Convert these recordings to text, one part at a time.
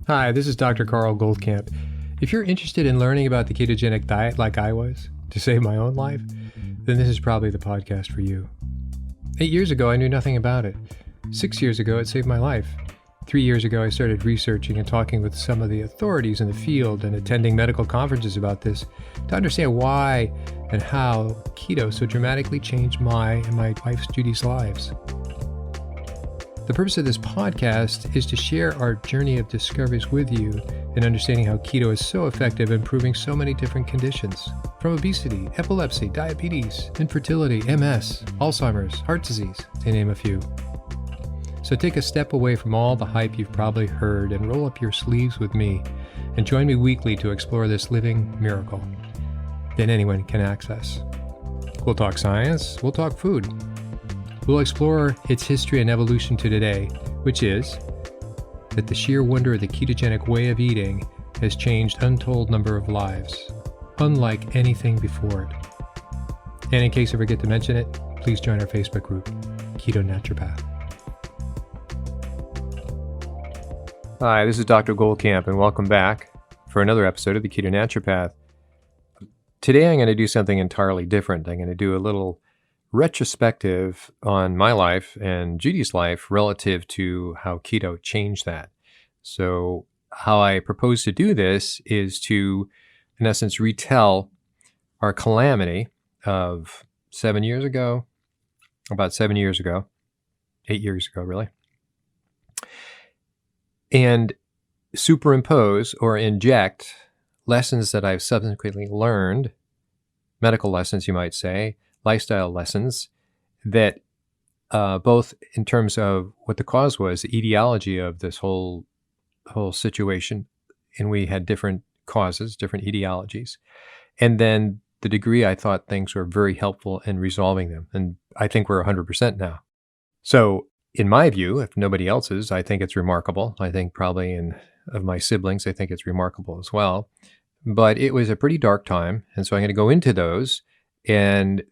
Hi, this is Dr. Carl Goldkamp. If you're interested in learning about the ketogenic diet like I was, to save my own life, then this is probably the podcast for you. 8 years ago, I knew nothing about it. 6 years ago, it saved my life. 3 years ago, I started researching and talking with some of the authorities in the field and attending medical conferences about this to understand why and how keto so dramatically changed my and my wife's Judy's lives. The purpose of this podcast is to share our journey of discoveries with you in understanding how keto is so effective in improving so many different conditions, from obesity, epilepsy, diabetes, infertility, MS, Alzheimer's, heart disease, to name a few. So take a step away from all the hype you've probably heard and roll up your sleeves with me and join me weekly to explore this living miracle that anyone can access. We'll talk science, we'll talk food. We'll explore its history and evolution to today, which is that the sheer wonder of the ketogenic way of eating has changed untold number of lives, unlike anything before it. And in case I forget to mention it, please join our Facebook group, Keto Naturopath. Hi, this is Dr. Goldkamp, and welcome back for another episode of the Keto Naturopath. Today I'm going to do something entirely different. I'm going to do a little retrospective on my life and Judy's life relative to how keto changed that. So how I propose to do this is to, in essence, retell our calamity of 7 years ago, about 7 years ago, 8 years ago, really, and superimpose or inject lessons that I've subsequently learned, medical lessons, you might say, lifestyle lessons that both in terms of what the cause was, the etiology of this whole situation, and we had different causes, different etiologies, and then the degree I thought things were very helpful in resolving them. And I think we're 100% now. So in my view, if nobody else's, I think it's remarkable. I think probably of my siblings, I think it's remarkable as well. But it was a pretty dark time. And so I'm going to go into those and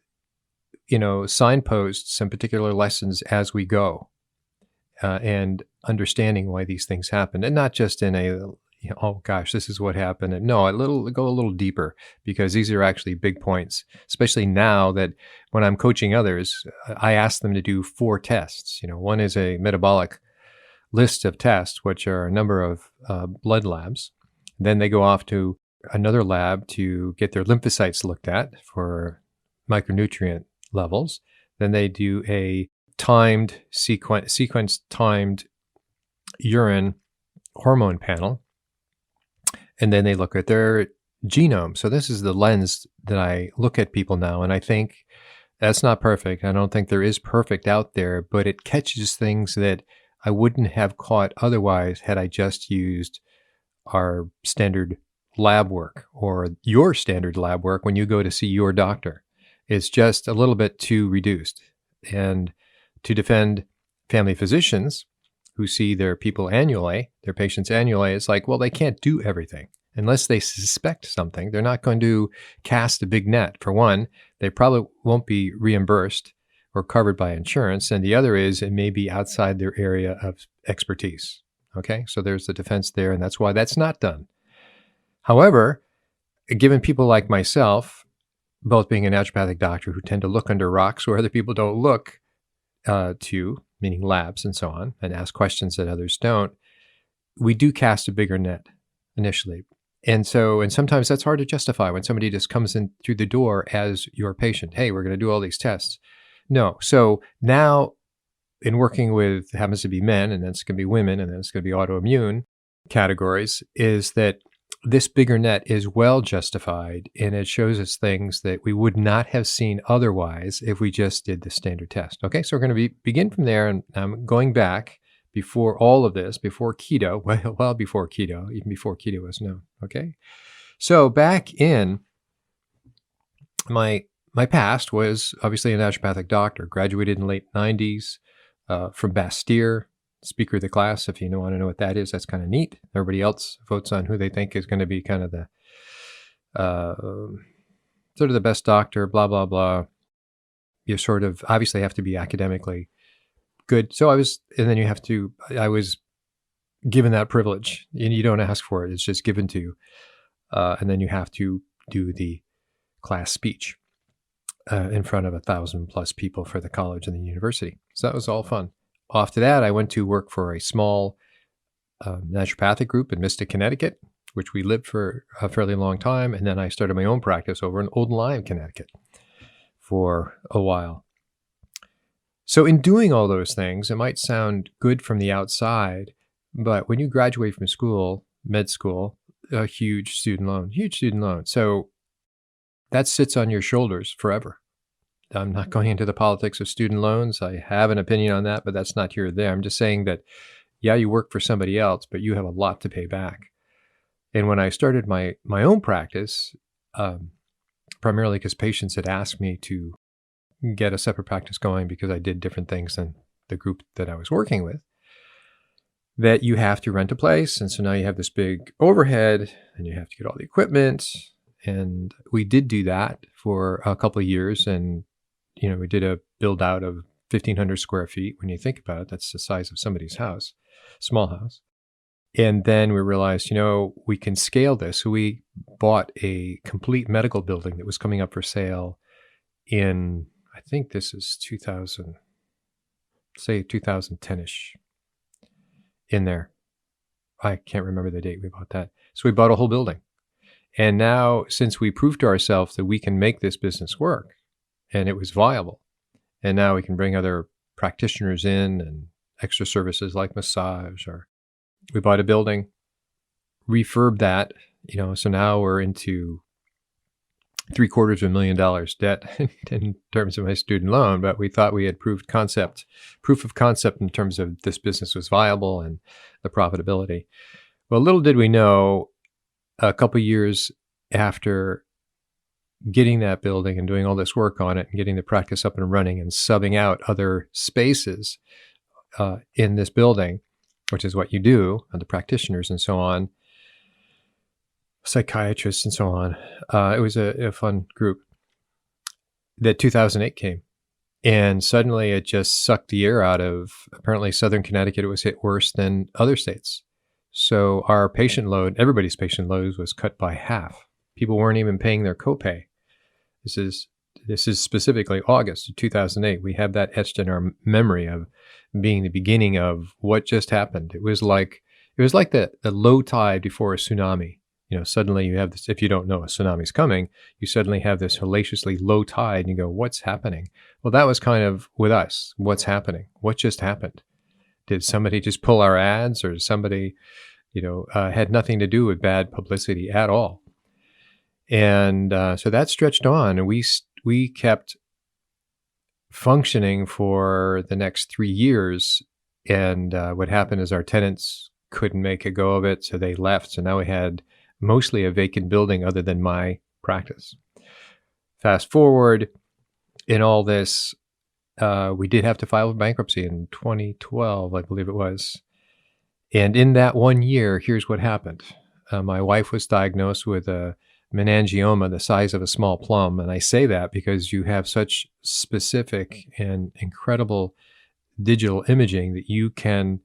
signpost some particular lessons as we go, and understanding why these things happen, and not just in a, oh gosh, this is what happened. And no, go a little deeper, because these are actually big points, especially now that when I'm coaching others, I ask them to do 4 tests. One is a metabolic list of tests, which are a number of blood labs. Then they go off to another lab to get their lymphocytes looked at for micronutrient levels. Then they do a timed sequence timed urine hormone panel, and then they look at their genome. So this is the lens that I look at people now, and I think that's not perfect. I don't think there is perfect out there, but it catches things that I wouldn't have caught otherwise had I just used our standard lab work or your standard lab work when you go to see your doctor. It's just a little bit too reduced. And to defend family physicians who see their people annually, their patients annually, it's like, well, they can't do everything. Unless they suspect something, they're not going to cast a big net. For one, they probably won't be reimbursed or covered by insurance. And the other is it may be outside their area of expertise. Okay, so there's the defense there, and that's why that's not done. However, given people like myself, both being a naturopathic doctor who tend to look under rocks where other people don't look to, meaning labs and so on, and ask questions that others don't, we do cast a bigger net initially. And sometimes that's hard to justify when somebody just comes in through the door as your patient. Hey, we're going to do all these tests. No. So now in working with, happens to be men, and then it's going to be women, and then it's going to be autoimmune categories, is that this bigger net is well justified, and it shows us things that we would not have seen otherwise if we just did the standard test. Okay, so we're going to begin from there, and I'm going back before all of this, before keto, well before keto, even before keto was known. Okay, so back in my past was obviously a naturopathic doctor, graduated in the late 90s from Bastyr. Speaker of the class, if you want to know what that is, that's kind of neat. Everybody else votes on who they think is going to be kind of the sort of the best doctor, blah, blah, blah. You sort of obviously have to be academically good. So I was given that privilege, and you don't ask for it. It's just given to you. And then you have to do the class speech in front of 1,000+ people for the college and the university. So that was all fun. After that, I went to work for a small naturopathic group in Mystic, Connecticut, which we lived for a fairly long time. And then I started my own practice over in Old Lyme, Connecticut for a while. So in doing all those things, it might sound good from the outside, but when you graduate from school, med school, a huge student loan. So that sits on your shoulders forever. I'm not going into the politics of student loans. I have an opinion on that, but that's not here or there. I'm just saying that, yeah, you work for somebody else, but you have a lot to pay back. And when I started my own practice, primarily because patients had asked me to get a separate practice going because I did different things than the group that I was working with, that you have to rent a place. And so now you have this big overhead and you have to get all the equipment. And we did do that for a couple of years. And, we did a build out of 1,500 square feet. When you think about it, that's the size of somebody's house, small house. And then we realized, we can scale this. So we bought a complete medical building that was coming up for sale in, I think this is 2010-ish in there. I can't remember the date we bought that. So we bought a whole building. And now, since we proved to ourselves that we can make this business work and it was viable, and now we can bring other practitioners in and extra services like massage, or we bought a building, refurb that, so now we're into $750,000 debt in terms of my student loan, but we thought we had proof of concept in terms of this business was viable and the profitability. Well, little did we know, a couple of years after getting that building and doing all this work on it and getting the practice up and running and subbing out other spaces in this building, which is what you do, and the practitioners and so on, psychiatrists and so on. It was a fun group. That 2008 came, and suddenly it just sucked the air out of, apparently, Southern Connecticut. It was hit worse than other states. So our patient load, everybody's patient load, was cut by half. People weren't even paying their copay. This is specifically August of 2008. We have that etched in our memory of being the beginning of what just happened. It was like the low tide before a tsunami. Suddenly you have this, if you don't know a tsunami's coming, you suddenly have this hellaciously low tide and you go, what's happening? Well, that was kind of with us. What's happening? What just happened? Did somebody just pull our ads, or somebody, had nothing to do with bad publicity at all? And so that stretched on, and we kept functioning for the next 3 years. And what happened is our tenants couldn't make a go of it, so they left. So now we had mostly a vacant building other than my practice. Fast forward in all this, we did have to file for bankruptcy in 2012, I believe it was. And in that 1 year, here's what happened. My wife was diagnosed with a meningioma the size of a small plum. And I say that because you have such specific and incredible digital imaging that you can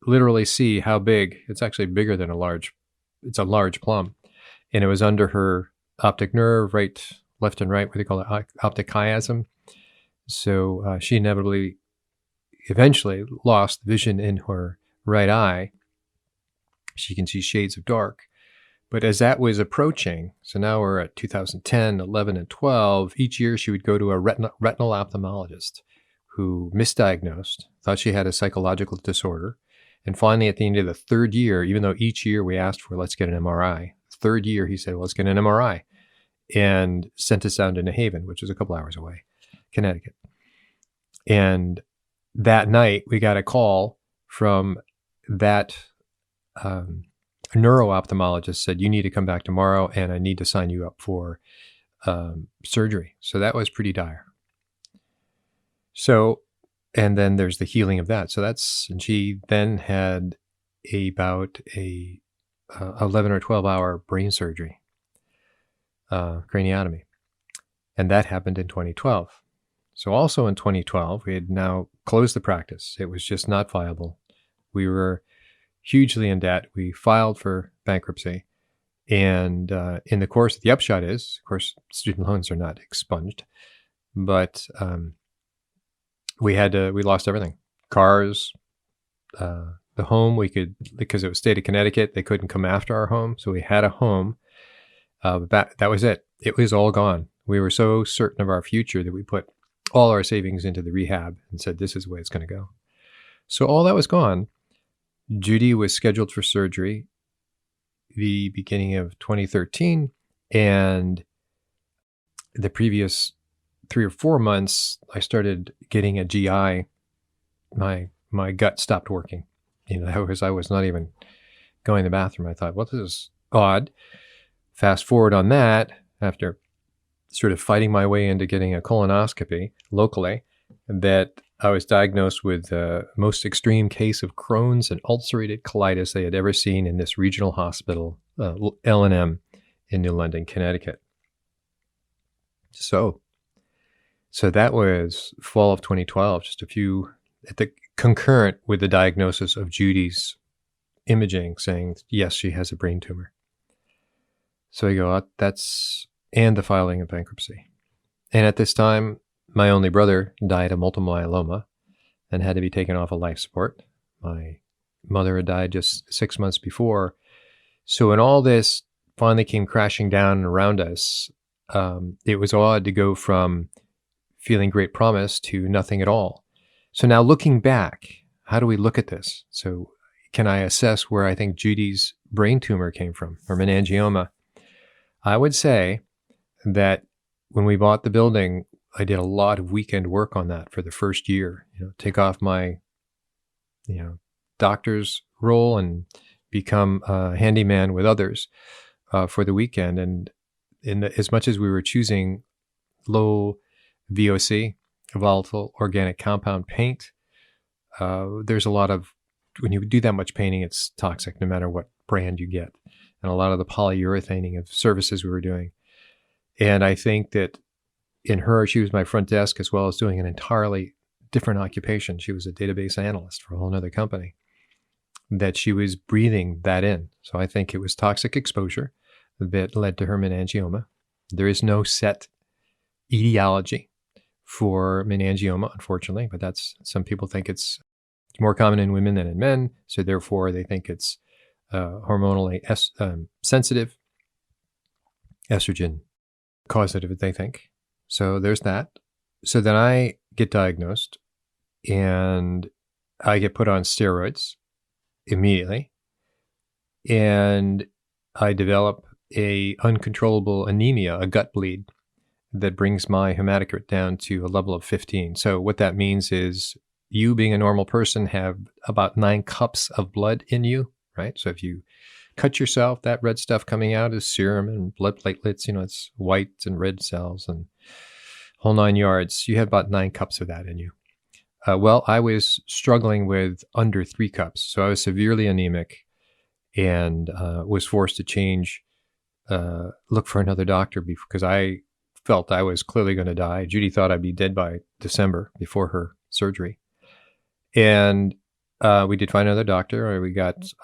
literally see how big. It's actually bigger than it's a large plum. And it was under her optic nerve, right, left and right, what do they call it, optic chiasm. So she eventually lost vision in her right eye. She can see shades of dark. But as that was approaching, so now we're at 2010, 11, and 12, each year she would go to a retinal ophthalmologist who misdiagnosed, thought she had a psychological disorder. And finally, at the end of the third year, even though each year we asked for, let's get an MRI, third year he said, well, let's get an MRI, and sent us down to New Haven, which is a couple hours away, Connecticut. And that night we got a call from that neuro-ophthalmologist, said, you need to come back tomorrow and I need to sign you up for surgery. So that was pretty dire. So, and then there's the healing of that. And she then had about a 11 or 12 hour brain surgery, craniotomy. And that happened in 2012. So also in 2012, we had now closed the practice. It was just not viable. We were hugely in debt. We filed for bankruptcy. And in the course, the upshot is, of course, student loans are not expunged, but we lost everything. Cars, the home, because it was state of Connecticut, they couldn't come after our home. So we had a home. That was it. It was all gone. We were so certain of our future that we put all our savings into the rehab and said, this is the way it's going to go. So all that was gone. Judy was scheduled for surgery the beginning of 2013. And the previous 3 or 4 months, I started getting a GI. My gut stopped working. I was not even going to the bathroom. I thought, well, this is odd. Fast forward on that, after sort of fighting my way into getting a colonoscopy locally, that I was diagnosed with the most extreme case of Crohn's and ulcerated colitis they had ever seen in this regional hospital, L&M, in New London, Connecticut. So that was fall of 2012, just concurrent with the diagnosis of Judy's imaging saying, yes, she has a brain tumor. So I go, and the filing of bankruptcy. And at this time, my only brother died of multiple myeloma and had to be taken off of life support. My mother had died just 6 months before. So when all this finally came crashing down around us, it was odd to go from feeling great promise to nothing at all. So now looking back, how do we look at this? So can I assess where I think Judy's brain tumor came from, or meningioma? I would say that when we bought the building, I did a lot of weekend work on that for the first year. Take off my, doctor's role and become a handyman with others for the weekend. And as much as we were choosing low VOC, volatile organic compound paint, there's a lot of, when you do that much painting, it's toxic no matter what brand you get. And a lot of the polyurethaning of services we were doing. And I think that in her, she was my front desk as well as doing an entirely different occupation. She was a database analyst for a whole other company, that she was breathing that in. So I think it was toxic exposure that led to her meningioma. There is no set etiology for meningioma, unfortunately, but some people think it's more common in women than in men. So therefore they think it's hormonally sensitive, estrogen causative, they think. So there's that. So then I get diagnosed and I get put on steroids immediately. And I develop a uncontrollable anemia, a gut bleed that brings my hematocrit down to a level of 15. So what that means is you being a normal person have about 9 cups of blood in you, right? So if you cut yourself, that red stuff coming out is serum and blood platelets, it's white and red cells and whole 9 yards. You have about 9 cups of that in you. Well, I was struggling with under 3 cups. So I was severely anemic and was forced to change, look for another doctor because I felt I was clearly going to die. Judy thought I'd be dead by December before her surgery. And we did find another doctor.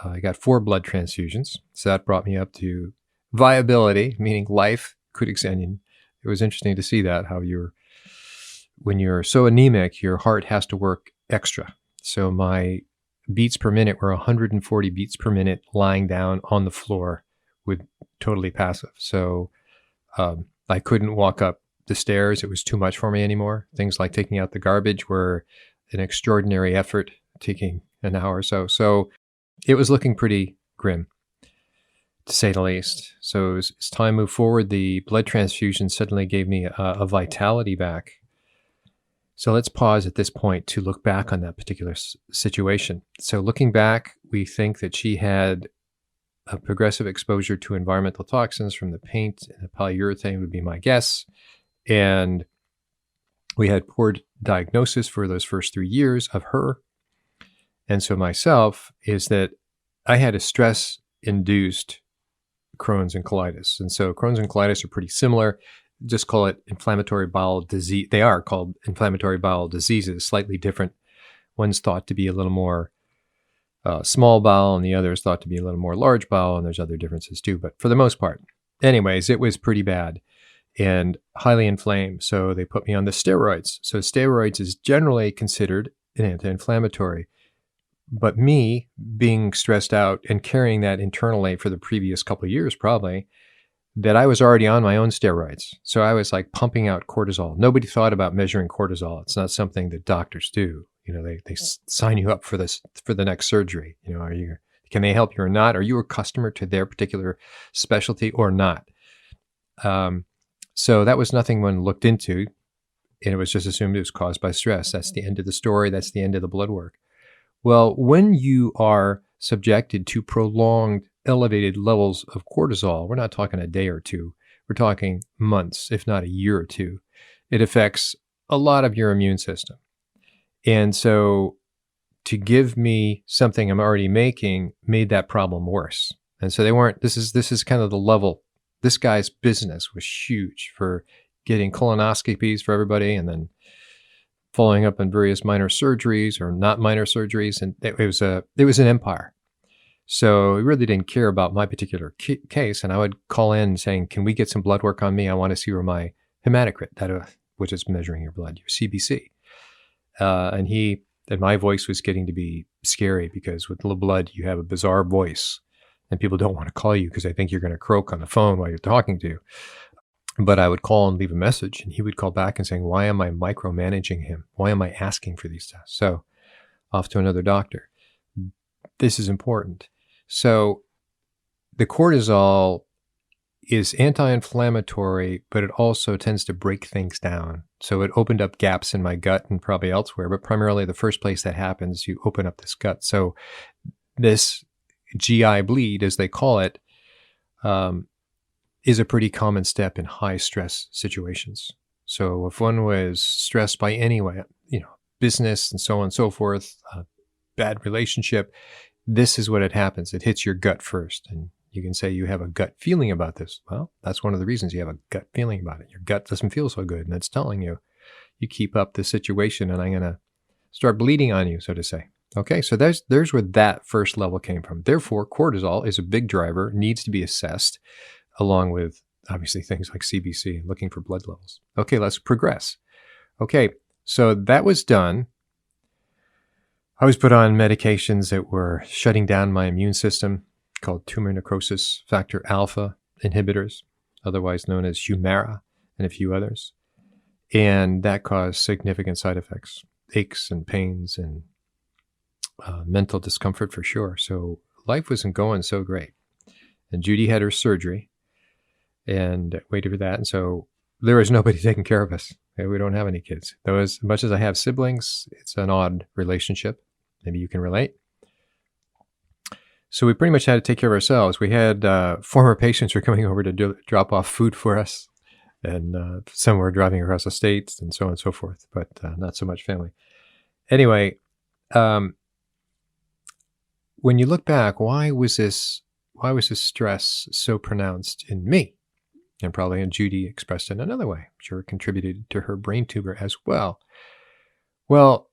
I got 4 blood transfusions. So that brought me up to viability, meaning life could extend. It was interesting to see that, how when you're so anemic, your heart has to work extra. So my beats per minute were 140 beats per minute lying down on the floor with totally passive. So I couldn't walk up the stairs. It was too much for me anymore. Things like taking out the garbage were an extraordinary effort, taking an hour or so. So it was looking pretty grim, to say the least. So as time moved forward, the blood transfusion suddenly gave me a vitality back. So let's pause at this point to look back on that particular situation. So looking back, we think that she had a progressive exposure to environmental toxins from the paint and the polyurethane would be my guess. And we had poor diagnosis for those first 3 years of her. And so myself is that I had a stress-induced Crohn's and colitis. And so Crohn's and colitis are pretty similar. Just call it inflammatory bowel disease. They are called inflammatory bowel diseases, slightly different. One's thought to be a little more small bowel, and the other is thought to be a little more large bowel, and there's other differences too, but for the most part. Anyways, it was pretty bad and highly inflamed, so they put me on the steroids. So steroids is generally considered an anti-inflammatory. But me being stressed out and carrying that internally for the previous couple of years, probably, that I was already on my own steroids. So I was like pumping out cortisol. Nobody thought about measuring cortisol. It's not something that doctors do. They sign you up for this, for the next surgery. Can they help you or not? Are you a customer to their particular specialty or not? So that was nothing one looked into, and it was just assumed it was caused by stress. That's the end of the story. That's the end of the blood work. Well, when you are subjected to prolonged elevated levels of cortisol, we're not talking a day or two, we're talking months, if not a year or two, it affects a lot of your immune system. And so to give me something I'm already making made that problem worse. And so this is kind of the level. This guy's business was huge for getting colonoscopies for everybody, and then following up on various minor surgeries or not minor surgeries. And it was an empire. So he really didn't care about my particular case. And I would call in saying, can we get some blood work on me? I want to see where my hematocrit, which is measuring your blood, your CBC. And my voice was getting to be scary, because with low blood, you have a bizarre voice and people don't want to call you because they think you're going to croak on the phone while you're talking to you. But I would call and leave a message, and he would call back and saying, why am I micromanaging him? Why am I asking for these tests? So off to another doctor. This is important. So the cortisol is anti-inflammatory, but it also tends to break things down. So it opened up gaps in my gut and probably elsewhere, but primarily the first place that happens, you open up this gut. So this GI bleed, as they call it, is a pretty common step in high stress situations. So if one was stressed by any way, business and so on and so forth, bad relationship, this is what it happens. It hits your gut first. And you can say you have a gut feeling about this. Well, that's one of the reasons you have a gut feeling about it. Your gut doesn't feel so good, and it's telling you, you keep up the situation and I'm going to start bleeding on you, so to say. Okay, so there's where that first level came from. Therefore, cortisol is a big driver, needs to be assessed, along with obviously things like CBC and looking for blood levels. Okay, let's progress. Okay, so that was done. I was put on medications that were shutting down my immune system, called tumor necrosis factor alpha inhibitors, otherwise known as Humira, and a few others. And that caused significant side effects, aches and pains and mental discomfort for sure. So life wasn't going so great. And Judy had her surgery and waited for that. And so there was nobody taking care of us. We don't have any kids. Though as much as I have siblings, it's an odd relationship. Maybe you can relate. So we pretty much had to take care of ourselves. We had former patients were coming over to drop off food for us. And some were driving across the states and so on and so forth, but not so much family. Anyway, when you look back, why was this stress so pronounced in me? And probably in Judy expressed it another way. I'm sure it contributed to her brain tumor as well. Well,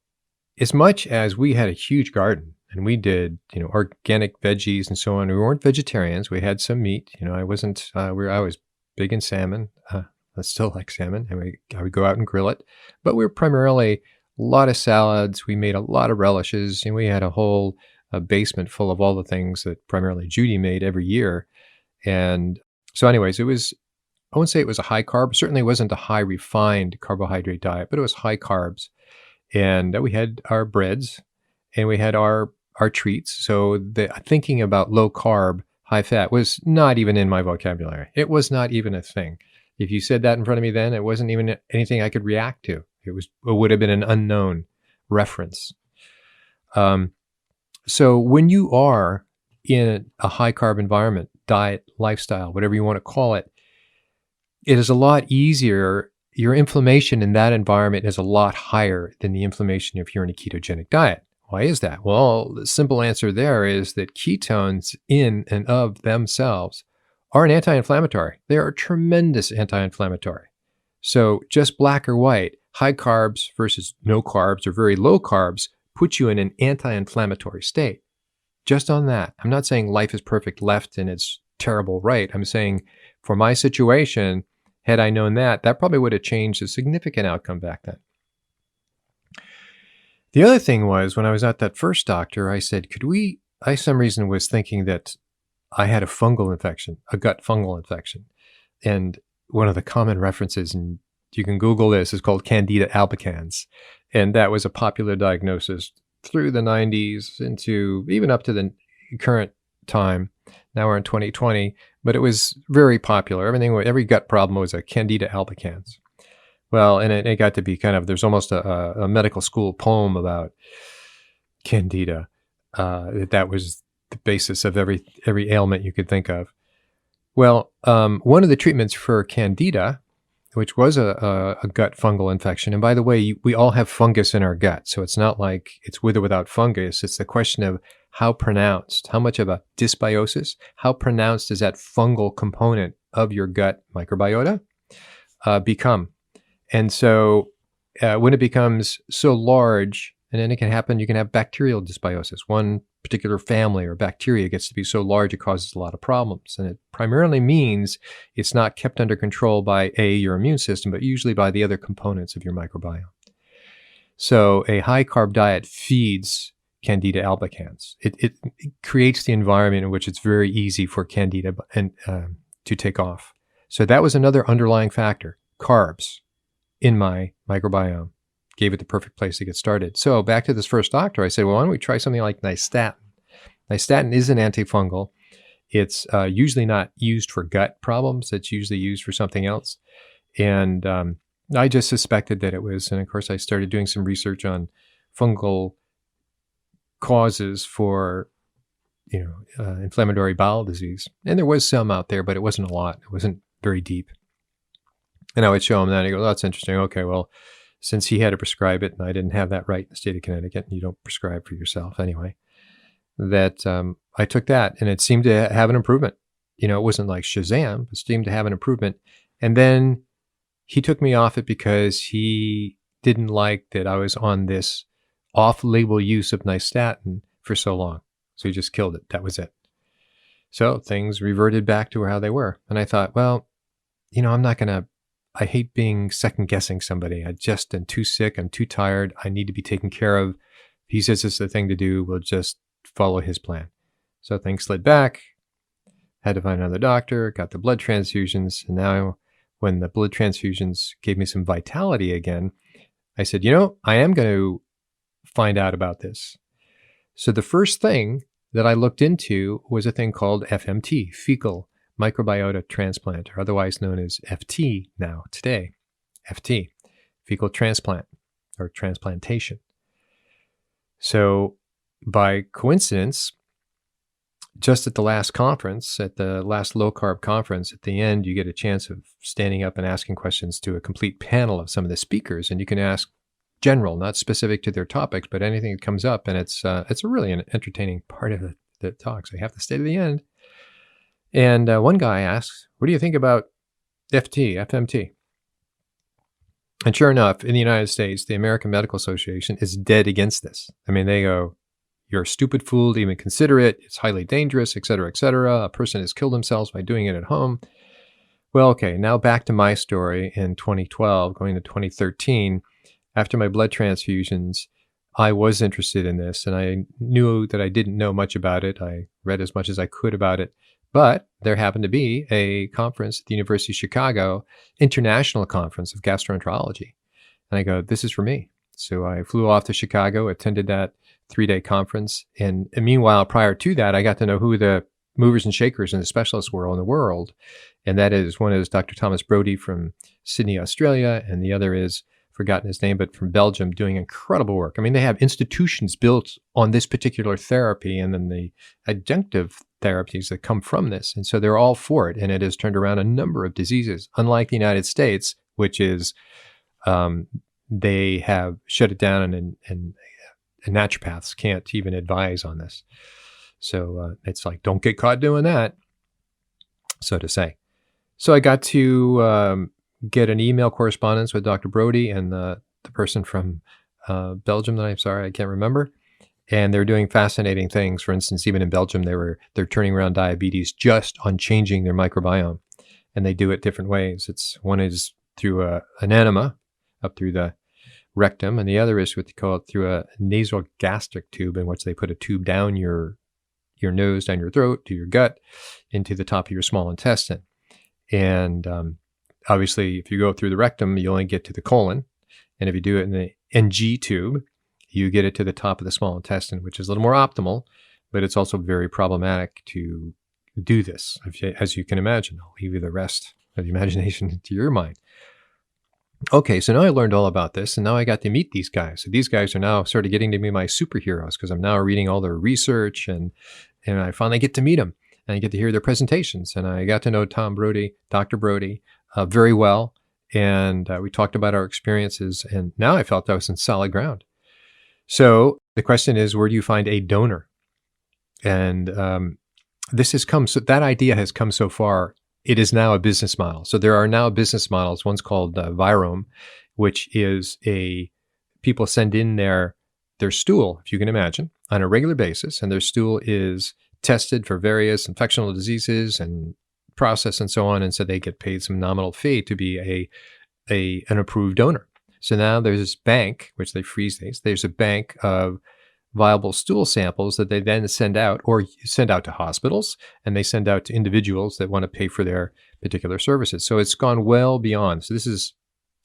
as much as we had a huge garden and we did, organic veggies and so on, we weren't vegetarians. We had some meat. I wasn't. I was big in salmon. I still like salmon, and I would go out and grill it. But we were primarily a lot of salads. We made a lot of relishes, and we had a whole basement full of all the things that primarily Judy made every year. And so anyways, I wouldn't say it was a high carb. Certainly wasn't a high refined carbohydrate diet, but it was high carbs. And we had our breads and we had our treats. So the thinking about low carb, high fat was not even in my vocabulary. It was not even a thing. If you said that in front of me then, it wasn't even anything I could react to. It would have been an unknown reference. So when you are in a high carb environment, diet, lifestyle, whatever you want to call it, it is a lot easier. Your inflammation in that environment is a lot higher than the inflammation if you're in a ketogenic diet. Why is that? Well, the simple answer there is that ketones in and of themselves are an anti-inflammatory. They are a tremendous anti-inflammatory. So just black or white, high carbs versus no carbs or very low carbs put you in an anti-inflammatory state. just on that. I'm not saying life is perfect left and it's terrible right. I'm saying for my situation, had I known that, that probably would have changed a significant outcome back then. The other thing was when I was at that first doctor, I said, I, some reason was thinking that I had a fungal infection, a gut fungal infection. And one of the common references, and you can Google this, is called Candida albicans. And that was a popular diagnosis through the 90s into even up to the current time. Now we're in 2020, but it was very popular. Every gut problem was a Candida albicans. Well, and it got to be kind of, there's almost a medical school poem about Candida. That was the basis of every ailment you could think of. Well, one of the treatments for Candida, which was a gut fungal infection, and by the way, we all have fungus in our gut, so it's not like it's with or without fungus. It's the question of how pronounced, how much of a dysbiosis, how pronounced does that fungal component of your gut microbiota become? And so when it becomes so large, and then it can happen, you can have bacterial dysbiosis. One particular family or bacteria gets to be so large it causes a lot of problems. And it primarily means it's not kept under control by your immune system, but usually by the other components of your microbiome. So a high-carb diet feeds Candida albicans. It creates the environment in which it's very easy for Candida to take off. So that was another underlying factor, carbs in my microbiome. Gave it the perfect place to get started. So back to this first doctor, I said, well, why don't we try something like nystatin? Nystatin is an antifungal. It's usually not used for gut problems. It's usually used for something else. And I just suspected that it was, and of course I started doing some research on fungal causes for, inflammatory bowel disease. And there was some out there, but it wasn't a lot. It wasn't very deep. And I would show him that, and he goes, oh, that's interesting. Okay, well, since he had to prescribe it, and I didn't have that right in the state of Connecticut, and you don't prescribe for yourself anyway, that I took that, and it seemed to have an improvement. It wasn't like Shazam, but it seemed to have an improvement. And then he took me off it because he didn't like that I was on this off-label use of nystatin for so long. So he just killed it. That was it. So things reverted back to how they were. And I thought, well, I'm not going to, I hate being second-guessing somebody. I just am too sick. I'm too tired. I need to be taken care of. If he says it's the thing to do, we'll just follow his plan. So things slid back. Had to find another doctor, got the blood transfusions. And now when the blood transfusions gave me some vitality again, I said, I am going to find out about this. So the first thing that I looked into was a thing called FMT, fecal microbiota transplant, or otherwise known as FT now, today. FT, fecal transplant or transplantation. So by coincidence, just at the last conference, at the last low-carb conference, at the end, you get a chance of standing up and asking questions to a complete panel of some of the speakers, and you can ask general, not specific to their topics, but anything that comes up, and it's a really an entertaining part of the talk, so you have to stay to the end. And one guy asks, what do you think about FMT? And sure enough, in the United States, the American Medical Association is dead against this. I mean, they go, you're a stupid fool to even consider it. It's highly dangerous, et cetera, et cetera. A person has killed themselves by doing it at home. Well, okay, now back to my story in 2012, going to 2013. After my blood transfusions, I was interested in this, and I knew that I didn't know much about it. I read as much as I could about it. But there happened to be a conference at the University of Chicago, International Conference of Gastroenterology. And I go, this is for me. So I flew off to Chicago, attended that 3-day conference. And meanwhile, prior to that, I got to know who the movers and shakers and the specialists were in the world. And that is, one is Dr. Thomas Brodie from Sydney, Australia. And the other is, forgotten his name, but from Belgium, doing incredible work. I mean, they have institutions built on this particular therapy and then the adjunctive therapies that come from this. And so they're all for it. And it has turned around a number of diseases, unlike the United States, which is they have shut it down and naturopaths can't even advise on this. So it's like, don't get caught doing that, so to say. So I got to get an email correspondence with Dr. Brodie and the person from Belgium that I'm sorry, I can't remember. And they're doing fascinating things. For instance, even in Belgium, they're turning around diabetes just on changing their microbiome, and they do it different ways. One is through an enema up through the rectum, and the other is what they call it through a nasal gastric tube, in which they put a tube down your nose, down your throat, to your gut, into the top of your small intestine. And obviously, if you go through the rectum, you only get to the colon, and if you do it in the NG tube, you get it to the top of the small intestine, which is a little more optimal, but it's also very problematic to do this, as you can imagine. I'll leave you the rest of the imagination to your mind. Okay, so now I learned all about this, and now I got to meet these guys. So these guys are now sort of getting to be my superheroes, because I'm now reading all their research, and I finally get to meet them, and I get to hear their presentations. And I got to know Dr. Brody, very well, and we talked about our experiences, and now I felt I was in solid ground. So the question is, where do you find a donor? And that idea has come so far. It is now a business model. So there are now business models. One's called Virome, which is people send in their stool, if you can imagine, on a regular basis, and their stool is tested for various infectional diseases and processed and so on, and so they get paid some nominal fee to be an approved donor. So now there's this bank, which they freeze these. There's a bank of viable stool samples that they then send out to hospitals, and they send out to individuals that want to pay for their particular services. So it's gone well beyond. So this is,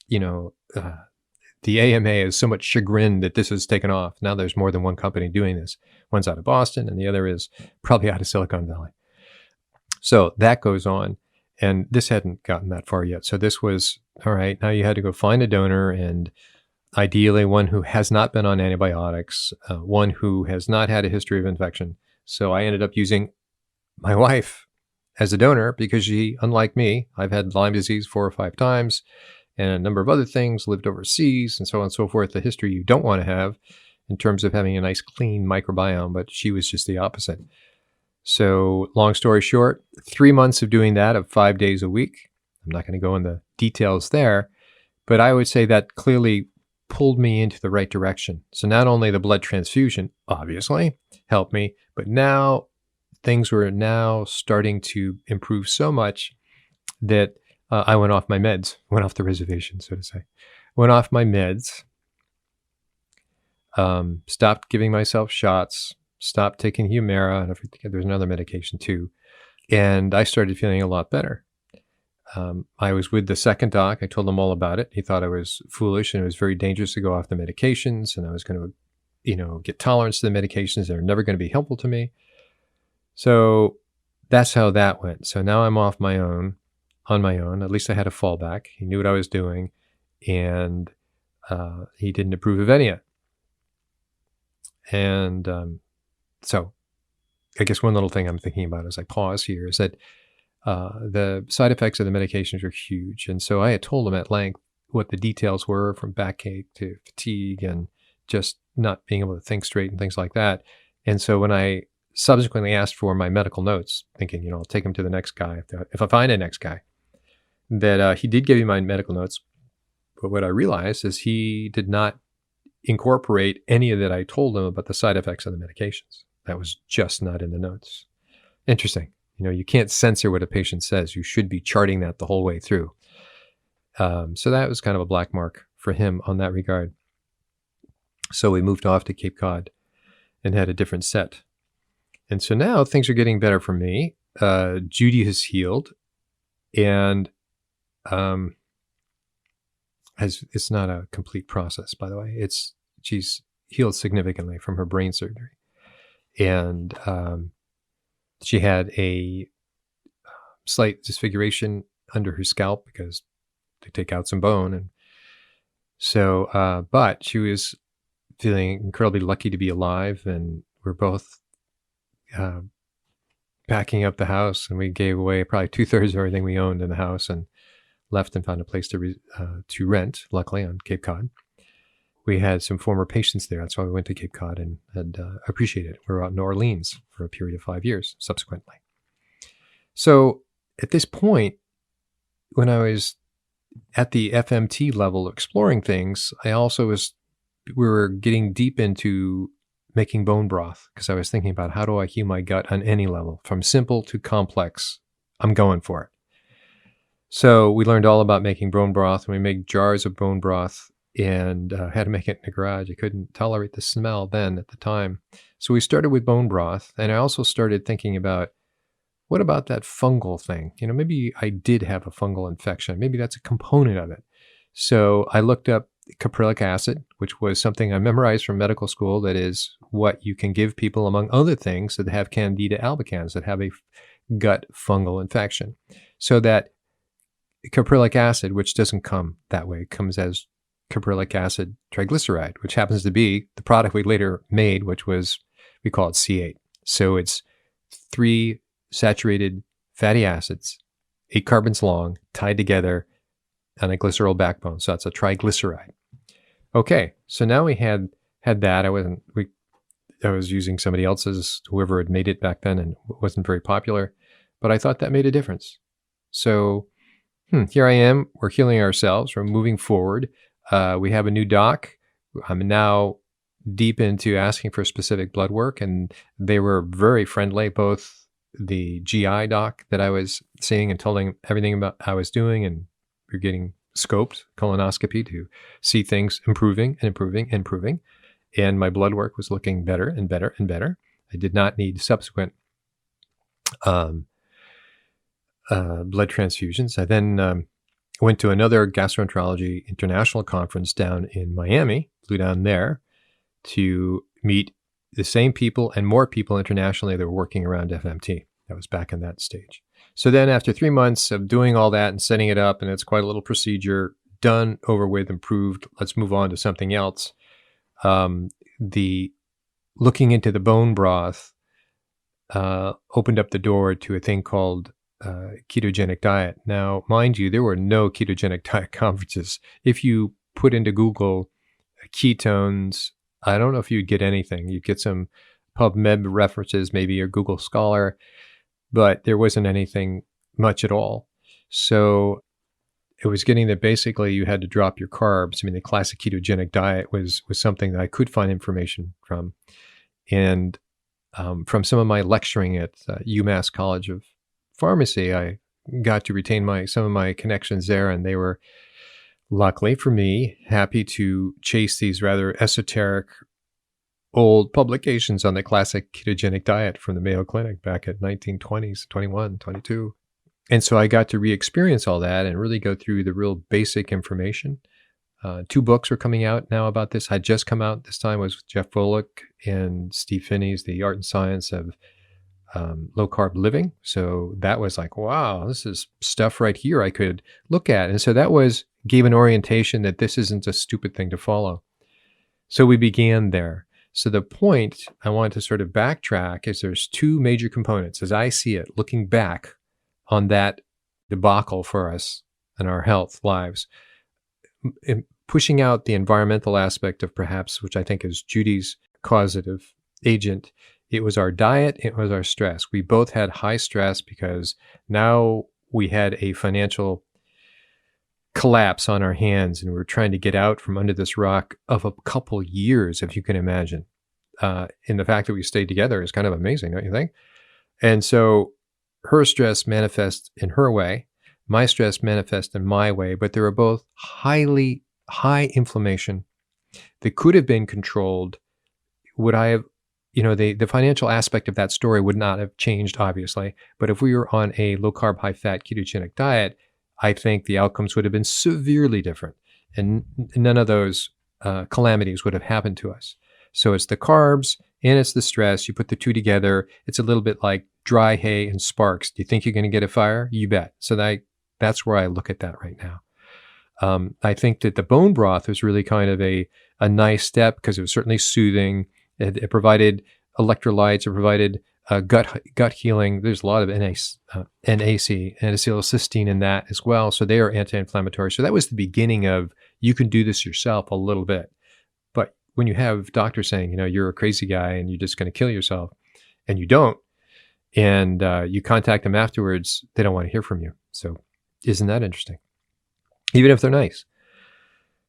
the AMA is so much chagrined that this has taken off. Now there's more than one company doing this. One's out of Boston, and the other is probably out of Silicon Valley. So that goes on, and this hadn't gotten that far yet. So this was, all right, now you had to go find a donor, and ideally one who has not been on antibiotics, one who has not had a history of infection. So I ended up using my wife as a donor, because she, unlike me, I've had Lyme disease 4 or 5 times and a number of other things, lived overseas and so on and so forth, the history you don't want to have in terms of having a nice clean microbiome, but she was just the opposite. So long story short, 3 months of doing that, of 5 days a week. I'm not going to go into details there, but I would say that clearly pulled me into the right direction. So not only the blood transfusion, obviously, helped me, but now things were now starting to improve so much that I went off my meds, went off the reservation, so to say. Went off my meds, stopped giving myself shots, stopped taking Humira, and I forget there's another medication too. And I started feeling a lot better. I was with the second doc. I told him all about it. He thought I was foolish and it was very dangerous to go off the medications, and I was going to, get tolerance to the medications that are never going to be helpful to me. So that's how that went. So now I'm on my own. At least I had a fallback. He knew what I was doing, and he didn't approve of any of it. And so I guess one little thing I'm thinking about as I pause here is that the side effects of the medications are huge. And so I had told him at length what the details were, from backache to fatigue and just not being able to think straight and things like that. And so when I subsequently asked for my medical notes, thinking, I'll take him to the next guy if I find a next guy, that he did give me my medical notes. But what I realized is he did not incorporate any of that I told him about the side effects of the medications. That was just not in the notes. Interesting. You can't censor what a patient says. You should be charting that the whole way through. So that was kind of a black mark for him on that regard. So we moved off to Cape Cod and had a different set. And so now things are getting better for me. Judy has healed, and it's not a complete process, by the way. She's healed significantly from her brain surgery. And she had a slight disfiguration under her scalp because they take out some bone. And so, but she was feeling incredibly lucky to be alive. And we're both packing up the house, and we gave away probably 2/3 of everything we owned in the house and left and found a place to rent, luckily, on Cape Cod. We had some former patients there. That's why we went to Cape Cod and had appreciated it. We were out in New Orleans for a period of 5 years subsequently. So at this point, when I was at the FMT level exploring things, we were getting deep into making bone broth because I was thinking about how do I heal my gut on any level, from simple to complex. I'm going for it. So we learned all about making bone broth, and we made jars of bone broth and had to make it in the garage. I couldn't tolerate the smell then at the time. So we started with bone broth, and I also started thinking about what about that fungal thing? Maybe I did have a fungal infection. Maybe that's a component of it. So I looked up caprylic acid, which was something I memorized from medical school. That is what you can give people, among other things, that have Candida albicans, that have a gut fungal infection. So that caprylic acid, which doesn't come that way, comes as caprylic acid triglyceride, which happens to be the product we later made, which was, we call it C8. So it's 3 saturated fatty acids, 8 carbons long, tied together on a glycerol backbone. So that's a triglyceride. Okay, so now we had that. I was using somebody else's, whoever had made it back then, and it wasn't very popular, but I thought that made a difference. So here I am. We're healing ourselves. We're moving forward. We have a new doc. I'm now deep into asking for specific blood work, and they were very friendly, both the GI doc that I was seeing and telling him everything about how I was doing, and we're getting scoped, colonoscopy, to see things improving and improving and improving. And my blood work was looking better and better and better. I did not need subsequent blood transfusions. I then went to another gastroenterology international conference down in Miami, flew down there to meet the same people and more people internationally that were working around FMT. That was back in that stage. So then after 3 months of doing all that and setting it up, and it's quite a little procedure, done, over with, improved, let's move on to something else. The looking into the bone broth opened up the door to a thing called ketogenic diet. Now, mind you, there were no ketogenic diet conferences. If you put into Google ketones, I don't know if you'd get anything. You'd get some PubMed references, maybe, or Google Scholar, but there wasn't anything much at all. So it was getting that basically you had to drop your carbs. I mean, the classic ketogenic diet was something that I could find information from. And from some of my lecturing at UMass College of Pharmacy, I got to retain some of my connections there, and they were, luckily for me, happy to chase these rather esoteric old publications on the classic ketogenic diet from the Mayo Clinic back at 1920s, 21, 22. And so I got to re-experience all that and really go through the real basic information. 2 books were coming out now about this. Had just come out this time, was Jeff Volek and Steve Finney's The Art and Science of Low Carb Living. So that was like, wow, this is stuff right here I could look at. And so that gave an orientation that this isn't a stupid thing to follow. So we began there. So the point I want to sort of backtrack is there's 2 major components, as I see it, looking back on that debacle for us and our health lives. Pushing out the environmental aspect of, perhaps, which I think is Judy's causative agent, it was our diet, it was our stress. We both had high stress because now we had a financial collapse on our hands, and we were trying to get out from under this rock of a couple years, if you can imagine. And the fact that we stayed together is kind of amazing, don't you think? And so her stress manifests in her way, my stress manifests in my way, but they were both high inflammation that could have been controlled. Would I have, the financial aspect of that story would not have changed, obviously, but if we were on a low carb, high fat ketogenic diet, I think the outcomes would have been severely different, and none of those calamities would have happened to us. So it's the carbs and it's the stress. You put the 2 together, it's a little bit like dry hay and sparks. Do you think you're going to get a fire? You bet. So that's where I look at that right now. I think that the bone broth was really kind of a nice step because it was certainly soothing. It provided electrolytes. It provided gut healing. There's a lot of NAC, N-acetylcysteine, in that as well. So they are anti-inflammatory. So that was the beginning of, you can do this yourself a little bit. But when you have doctors saying, you're a crazy guy and you're just going to kill yourself, and you don't, and you contact them afterwards, they don't want to hear from you. So isn't that interesting? Even if they're nice.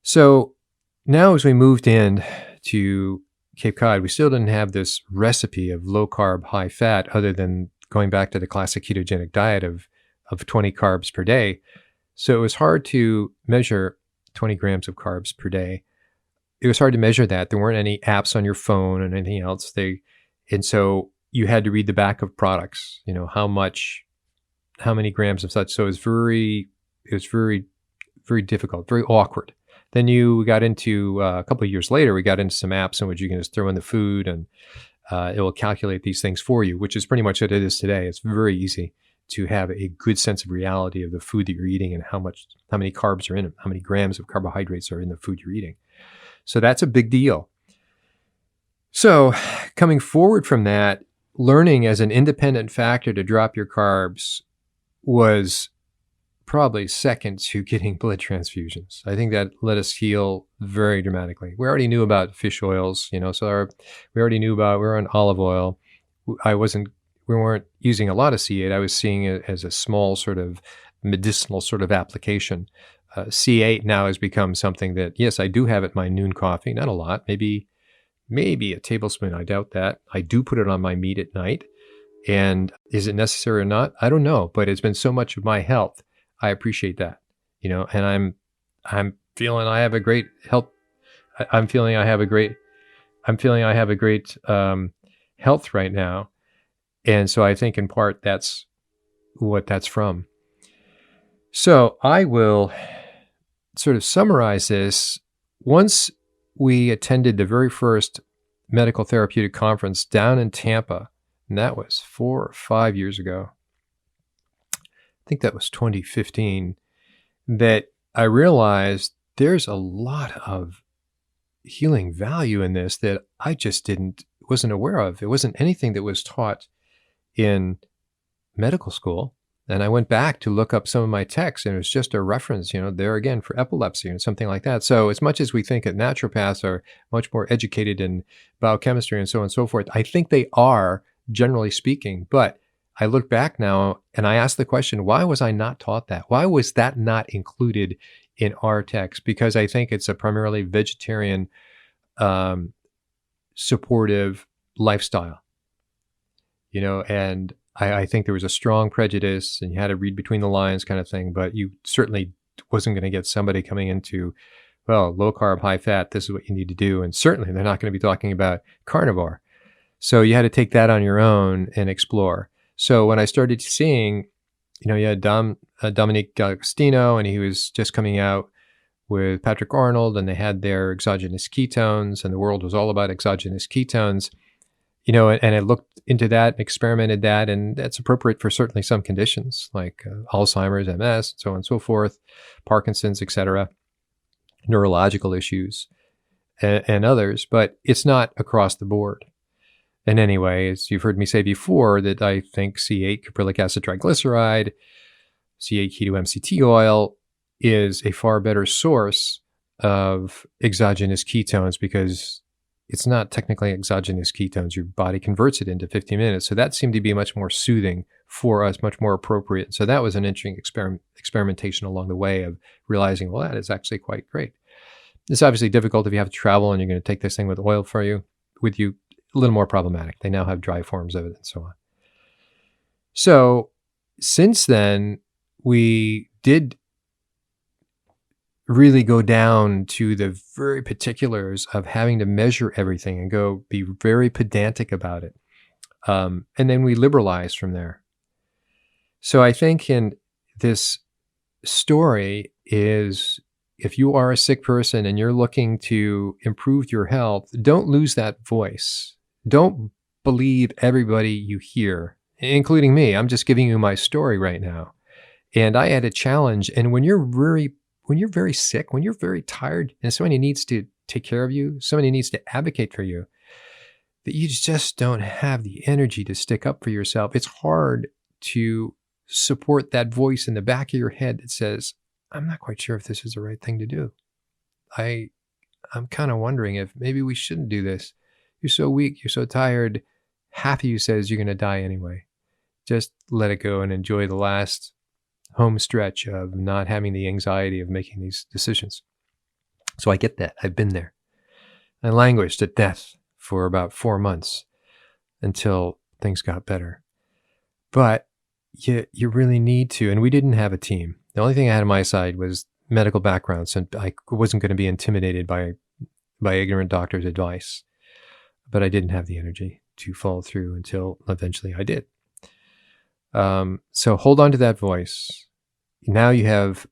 So now, as we moved in to Cape Cod, we still didn't have this recipe of low carb, high fat, other than going back to the classic ketogenic diet of 20 carbs per day. So it was hard to measure 20 grams of carbs per day. It was hard to measure that. There weren't any apps on your phone and anything else. And so you had to read the back of products, how many grams of such. So it was very, very difficult, very awkward. Then you got into, a couple of years later, we got into some apps in which you can just throw in the food and it will calculate these things for you, which is pretty much what it is today. It's very easy to have a good sense of reality of the food that you're eating and how many carbs are in it, how many grams of carbohydrates are in the food you're eating. So that's a big deal. So coming forward from that, learning as an independent factor to drop your carbs was probably second to getting blood transfusions. I think that let us heal very dramatically. We already knew about fish oils, so we already knew about, we were on olive oil. We weren't using a lot of C8. I was seeing it as a small sort of medicinal sort of application. C8 now has become something that, yes, I do have at my noon coffee, not a lot, maybe a tablespoon. I doubt that. I do put it on my meat at night. And is it necessary or not? I don't know, but it's been so much of my health. I appreciate that, and I'm feeling I have a great health. I'm feeling I have a great health right now. And so I think in part that's what that's from. So I will sort of summarize this. Once we attended the very first medical therapeutic conference down in Tampa, and that was 4 or 5 years ago. I think that was 2015, that I realized there's a lot of healing value in this that I just wasn't aware of. It wasn't anything that was taught in medical school. And I went back to look up some of my texts, and it was just a reference, there again for epilepsy and something like that. So as much as we think that naturopaths are much more educated in biochemistry and so on and so forth, I think they are, generally speaking. But I look back now and I ask the question, why was I not taught that? Why was that not included in our text? Because I think it's a primarily vegetarian, supportive lifestyle, and I think there was a strong prejudice and you had to read between the lines kind of thing, but you certainly wasn't going to get somebody coming into, well, low carb, high fat, this is what you need to do. And certainly they're not going to be talking about carnivore. So you had to take that on your own and explore. So when I started seeing, you had Dominique D'Agostino, and he was just coming out with Patrick Arnold, and they had their exogenous ketones, and the world was all about exogenous ketones, and I looked into that, experimented that, and that's appropriate for certainly some conditions like Alzheimer's, MS, so on and so forth, Parkinson's, etc., neurological issues, and others, but it's not across the board. And anyway, as you've heard me say before, that I think C8 caprylic acid triglyceride, C8 keto MCT oil is a far better source of exogenous ketones because it's not technically exogenous ketones. Your body converts it into 15 minutes. So that seemed to be much more soothing for us, much more appropriate. So that was an interesting experimentation along the way of realizing, well, that is actually quite great. It's obviously difficult if you have to travel and you're going to take this thing with oil with you. A little more problematic. They now have dry forms of it and so on. So since then, we did really go down to the very particulars of having to measure everything and go be very pedantic about it. And then we liberalized from there. So I think in this story is, if you are a sick person and you're looking to improve your health, don't lose that voice. Don't believe everybody you hear, including me. I'm just giving you my story right now. And I had a challenge. And when you're very sick, when you're very tired, and somebody needs to take care of you, somebody needs to advocate for you, that you just don't have the energy to stick up for yourself. It's hard to support that voice in the back of your head that says, I'm not quite sure if this is the right thing to do. I'm kind of wondering if maybe we shouldn't do this. You're so weak, you're so tired. Half of you says you're going to die anyway. Just let it go and enjoy the last home stretch of not having the anxiety of making these decisions. So I get that. I've been there. I languished at death for about 4 months until things got better. But you really need to, and we didn't have a team. The only thing I had on my side was medical background, so I wasn't gonna be intimidated by ignorant doctors' advice, but I didn't have the energy to follow through until eventually I did. So hold on to that voice. Now you have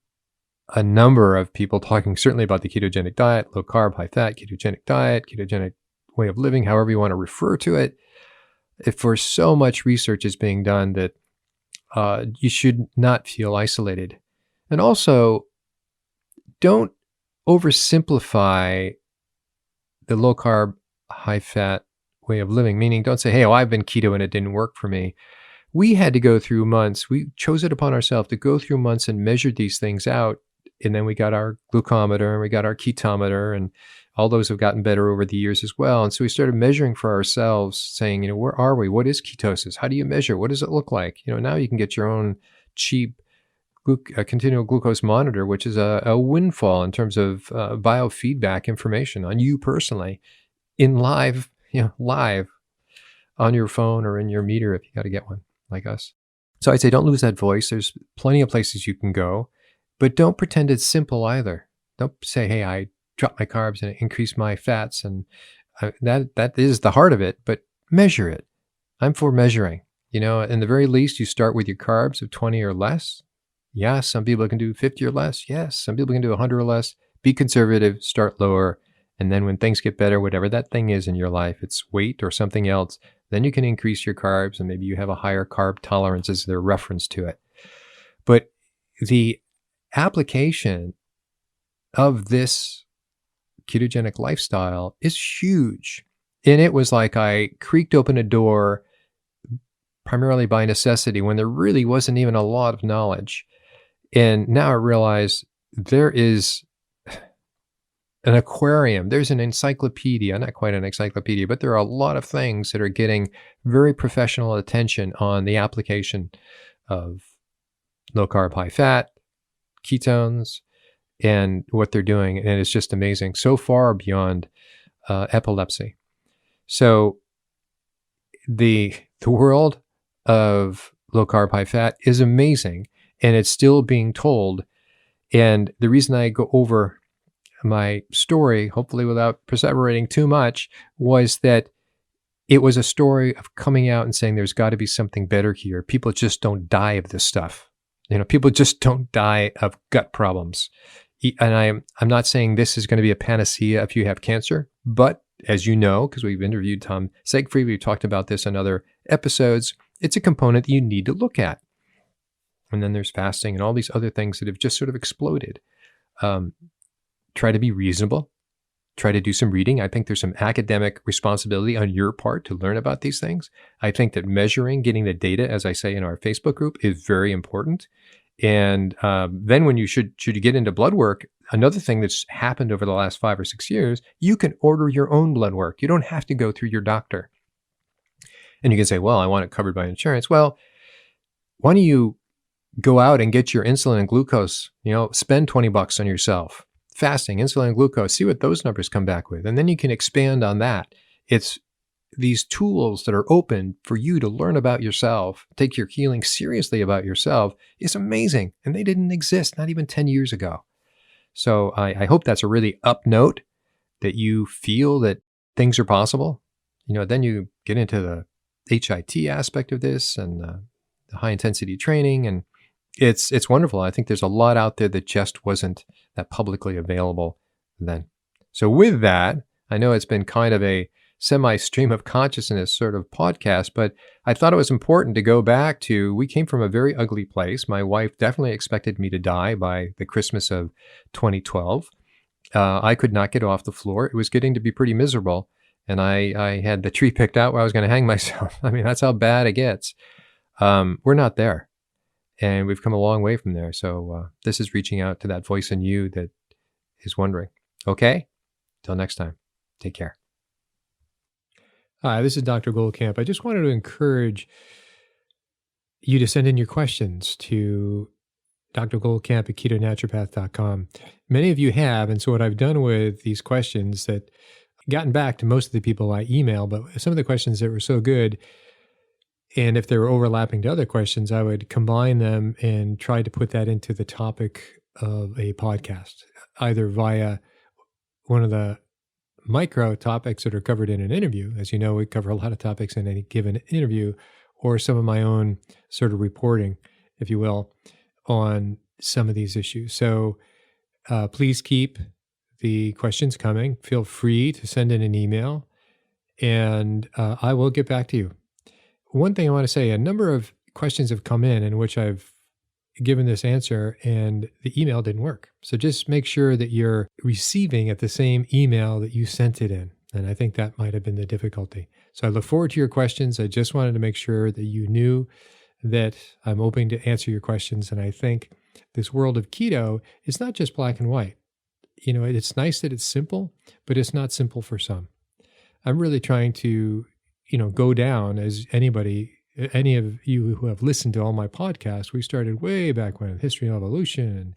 a number of people talking certainly about the ketogenic diet, low carb, high fat, ketogenic diet, ketogenic way of living, however you want to refer to it. If for so much research is being done that you should not feel isolated. And also, don't oversimplify the low carb, high fat way of living, meaning don't say, hey, oh, I've been keto and it didn't work for me. We had to go through months. We chose it upon ourselves to go through months and measure these things out. And then we got our glucometer and we got our ketometer, and all those have gotten better over the years as well. And so we started measuring for ourselves, saying, where are we? What is ketosis? How do you measure? What does it look like? Now you can get your own cheap continual glucose monitor, which is a windfall in terms of biofeedback information on you personally in live on your phone or in your meter if you got to get one like us. So I'd say don't lose that voice. There's plenty of places you can go, but don't pretend it's simple either. Don't say, hey, I dropped my carbs and increased my fats, and that is the heart of it, but measure it. I'm for measuring. In the very least, you start with your carbs of 20 or less. Yeah, some people can do 50 or less. Yes, some people can do 100 or less. Be conservative, start lower, and then when things get better, whatever that thing is in your life, it's weight or something else, then you can increase your carbs, and maybe you have a higher carb tolerance as their reference to it. But the application of this ketogenic lifestyle is huge. And it was like I creaked open a door primarily by necessity when there really wasn't even a lot of knowledge. And now I realize there is an aquarium, there's an encyclopedia, not quite an encyclopedia, but there are a lot of things that are getting very professional attention on the application of low carb, high fat, ketones, and what they're doing. And it's just amazing, so far beyond epilepsy. So the world of low carb, high fat is amazing, and it's still being told. And the reason I go over my story, hopefully without perseverating too much, was that it was a story of coming out and saying there's got to be something better here. People just don't die of this stuff. People just don't die of gut problems. And I'm not saying this is going to be a panacea if you have cancer, but as you know, because we've interviewed Tom Segfried, we've talked about this in other episodes, it's a component that you need to look at. And then there's fasting and all these other things that have just sort of exploded. Try to be reasonable. Try to do some reading. I think there's some academic responsibility on your part to learn about these things. I think that measuring, getting the data, as I say in our Facebook group, is very important. And then when you should you get into blood work, another thing that's happened over the last 5 or 6 years, you can order your own blood work. You don't have to go through your doctor. And you can say, well, I want it covered by insurance. Well, why don't you go out and get your insulin and glucose, spend $20 on yourself. Fasting, insulin and glucose, see what those numbers come back with. And then you can expand on that. It's these tools that are open for you to learn about yourself, take your healing seriously about yourself, is amazing. And they didn't exist, not even 10 years ago. So I hope that's a really up note, that you feel that things are possible. Then you get into the HIT aspect of this and the high intensity training, and it's wonderful. I think there's a lot out there that just wasn't that publicly available then. So with that, I know it's been kind of a semi-stream of consciousness sort of podcast, but I thought it was important to go back to, we came from a very ugly place. My wife definitely expected me to die by the Christmas of 2012. I could not get off the floor. It was getting to be pretty miserable. And I had the tree picked out where I was going to hang myself. I mean, that's how bad it gets. We're not there. And we've come a long way from there. So this is reaching out to that voice in you that is wondering. Okay? Till next time. Take care. Hi, this is Dr. Goldkamp. I just wanted to encourage you to send in your questions to drgoldkamp at ketonaturopath.com. Many of you have, and so what I've done with these questions that gotten back to most of the people I email, but some of the questions that were so good, and if they were overlapping to other questions, I would combine them and try to put that into the topic of a podcast, either via one of the micro topics that are covered in an interview. As you know, we cover a lot of topics in any given interview, or some of my own sort of reporting, if you will, on some of these issues. So please keep the questions coming. Feel free to send in an email, and I will get back to you. One thing I want to say, a number of questions have come in which I've given this answer and the email didn't work. So just make sure that you're receiving at the same email that you sent it in. And I think that might have been the difficulty. So I look forward to your questions. I just wanted to make sure that you knew that I'm open to answer your questions. And I think this world of keto is not just black and white. You know, it's nice that it's simple, but it's not simple for some. I'm really trying to, go down as any of you who have listened to all my podcasts. We started way back when, history and evolution and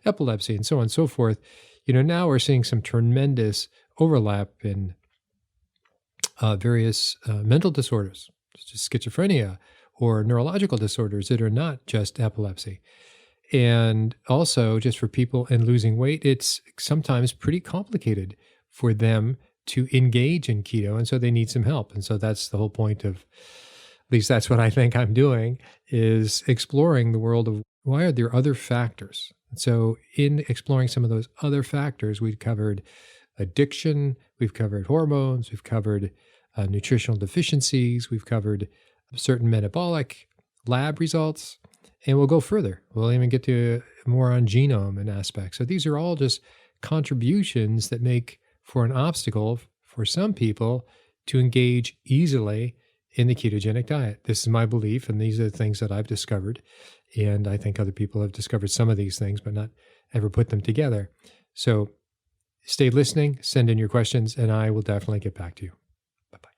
epilepsy and so on and so forth. Now we're seeing some tremendous overlap in various mental disorders, such as schizophrenia or neurological disorders that are not just epilepsy. And also, just for people and losing weight, it's sometimes pretty complicated for them to engage in keto. And so they need some help. And so that's the whole point of, at least that's what I think I'm doing, is exploring the world of why are there other factors. And so in exploring some of those other factors, we've covered addiction, we've covered hormones, we've covered nutritional deficiencies, we've covered certain metabolic lab results, and we'll go further. We'll even get to more on genome and aspects. So these are all just contributions that make for an obstacle for some people to engage easily in the ketogenic diet. This is my belief, and these are the things that I've discovered. And I think other people have discovered some of these things, but not ever put them together. So stay listening, send in your questions, and I will definitely get back to you. Bye-bye.